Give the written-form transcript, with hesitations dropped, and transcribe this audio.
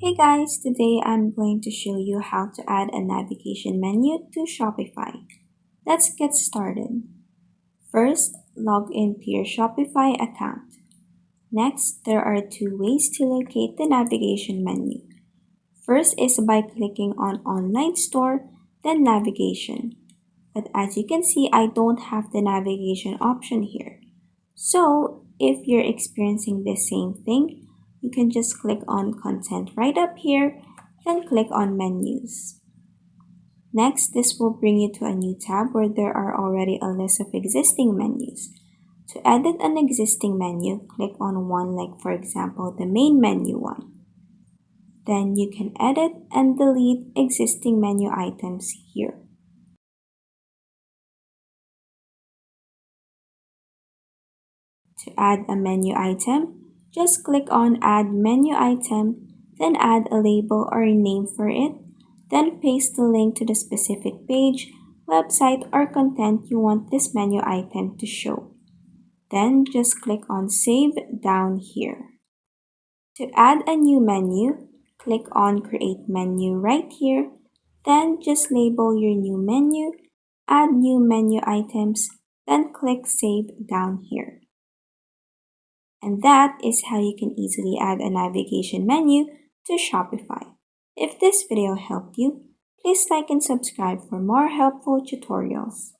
Hey guys, today I'm going to show you how to add a navigation menu to Shopify. Let's get started. First, log into your Shopify account. Next, there are two ways to locate the navigation menu. First is by clicking on Online Store, then Navigation. But as you can see, I don't have the navigation option here. So, if you're experiencing the same thing, you can just click on Content right up here, then click on Menus. Next, this will bring you to a new tab where there are already a list of existing menus. To edit an existing menu, click on one like for example the main menu one. Then you can edit and delete existing menu items here. To add a menu item, just click on Add Menu Item, then add a label or a name for it, then paste the link to the specific page, website, or content you want this menu item to show. Then just click on Save down here. To add a new menu, click on Create Menu right here, then just label your new menu, add new menu items, then click Save down here. And that is how you can easily add a navigation menu to Shopify. If this video helped you, please like and subscribe for more helpful tutorials.